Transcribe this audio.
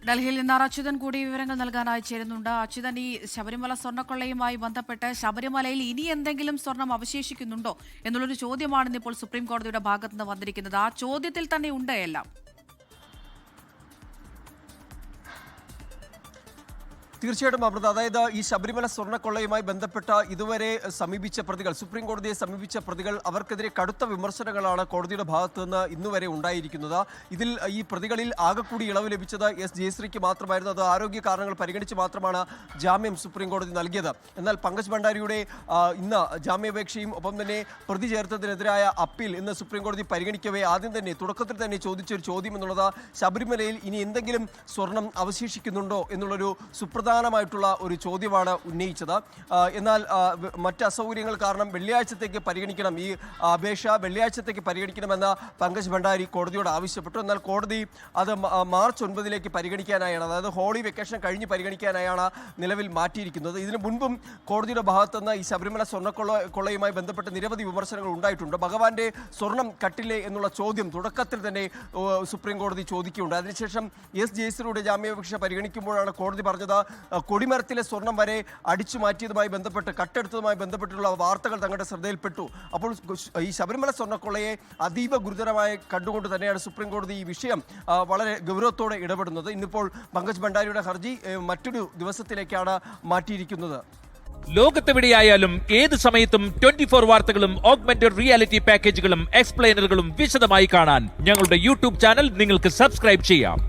ഡൽഹിയിൽ നിന്ന് അച്യുതൻ കൂടി വിവരങ്ങൾ നൽകാനായി ചേരുന്നുണ്ട്. അച്യുതൻ, ഈ ശബരിമല സ്വർണ്ണക്കൊള്ളയുമായി ബന്ധപ്പെട്ട് ശബരിമലയിൽ ഇനി എന്തെങ്കിലും സ്വർണം അവശേഷിക്കുന്നുണ്ടോ എന്നുള്ളൊരു ചോദ്യമാണ് ഇന്നിപ്പോൾ സുപ്രീം കോടതിയുടെ ഭാഗത്തുനിന്ന് വന്നിരിക്കുന്നത്. ആ ചോദ്യത്തിൽ തന്നെ ഉണ്ട് എല്ലാം. തീർച്ചയായിട്ടും അമൃത, അതായത് ഈ ശബരിമല സ്വർണ്ണക്കൊള്ളയുമായി ബന്ധപ്പെട്ട ഇതുവരെ സമീപിച്ച പ്രതികൾ, സുപ്രീം കോടതിയെ സമീപിച്ച പ്രതികൾ, അവർക്കെതിരെ കടുത്ത വിമർശനങ്ങളാണ് കോടതിയുടെ ഭാഗത്തു നിന്ന് ഇന്നുവരെ ഉണ്ടായിരിക്കുന്നത്. ഇതിൽ ഈ പ്രതികളിൽ ആകെക്കൂടി ഇളവ് ലഭിച്ചത് എസ് ജയശ്രീക്ക് മാത്രമായിരുന്നു. അത് ആരോഗ്യ കാരണങ്ങൾ പരിഗണിച്ച് മാത്രമാണ് ജാമ്യം സുപ്രീം കോടതി നൽകിയത്. എന്നാൽ പങ്കജ് ഭണ്ഡാരിയുടെ ഇന്ന് ജാമ്യാപേക്ഷയും ഒപ്പം തന്നെ പ്രതി ചേർത്തതിനെതിരായ അപ്പീൽ ഇന്ന് സുപ്രീം കോടതി പരിഗണിക്കവേ ആദ്യം തന്നെ തുടക്കത്തിൽ തന്നെ ചോദിച്ചൊരു ചോദ്യം എന്നുള്ളത് ശബരിമലയിൽ ഇനി എന്തെങ്കിലും സ്വർണം അവശേഷിക്കുന്നുണ്ടോ എന്നുള്ളൊരു സുപ്രധാനമായിട്ടുള്ള ഒരു ചോദ്യമാണ് ഉന്നയിച്ചത്. എന്നാൽ മറ്റ് അസൗകര്യങ്ങൾ കാരണം വെള്ളിയാഴ്ചത്തേക്ക് പരിഗണിക്കണം, ഈ അപേക്ഷ വെള്ളിയാഴ്ചത്തേക്ക് പരിഗണിക്കണമെന്ന് പങ്കജ് ഭണ്ഡാരി കോടതിയോട് ആവശ്യപ്പെട്ടു. എന്നാൽ കോടതി അത് മാർച്ച് 9 പരിഗണിക്കാനായാണ്, അതായത് ഹോളി വെക്കേഷൻ കഴിഞ്ഞ് പരിഗണിക്കാനായാണ് നിലവിൽ മാറ്റിയിരിക്കുന്നത്. ഇതിനു മുൻപും കോടതിയുടെ ഭാഗത്തുനിന്ന് ഈ ശബരിമല സ്വർണ്ണക്കൊള്ളയുമായി ബന്ധപ്പെട്ട് നിരവധി വിമർശനങ്ങൾ ഉണ്ടായിട്ടുണ്ട്. ഭഗവാന്റെ സ്വർണം കട്ടില്ലേ എന്നുള്ള ചോദ്യം തുടക്കത്തിൽ തന്നെ സുപ്രീം കോടതി ചോദിക്കുകയുണ്ട്. അതിനുശേഷം എസ് ജയശ്രീയുടെ ജാമ്യാപേക്ഷ പരിഗണിക്കുമ്പോഴാണ് കോടതി പറഞ്ഞത് കൊടിമരത്തിലെ സ്വർണം വരെ അടിച്ചു മാറ്റിയതുമായി ബന്ധപ്പെട്ട്, കട്ടെടുത്തതുമായി ബന്ധപ്പെട്ടുള്ള വാർത്തകൾ തങ്ങളുടെ ശ്രദ്ധയിൽപ്പെട്ടു. അപ്പോൾ ഈ ശബരിമല സ്വർണ്ണക്കൊള്ളയെ അതീവ ഗുരുതരമായി കണ്ടുകൊണ്ട് തന്നെയാണ് സുപ്രീം കോടതി ഈ വിഷയം വളരെ ഗൗരവത്തോടെ ഇടപെടുന്നത്. ഇന്നിപ്പോൾ പങ്കജ് ഭണ്ഡാരിയുടെ ഹർജി മറ്റൊരു ദിവസത്തിലേക്കാണ് മാറ്റിയിരിക്കുന്നത്. ലോകത്തെവിടെയായാലും ഏത് സമയത്തും 24 വാർത്തകളും ഓഗ്മെന്റഡ് റിയാലിറ്റി പാക്കേജുകളും എക്സ്പ്ലെയിനറുകളും വിശദമായി കാണാൻ ഞങ്ങളുടെ യൂട്യൂബ് ചാനൽ നിങ്ങൾക്ക് സബ്സ്ക്രൈബ് ചെയ്യാം.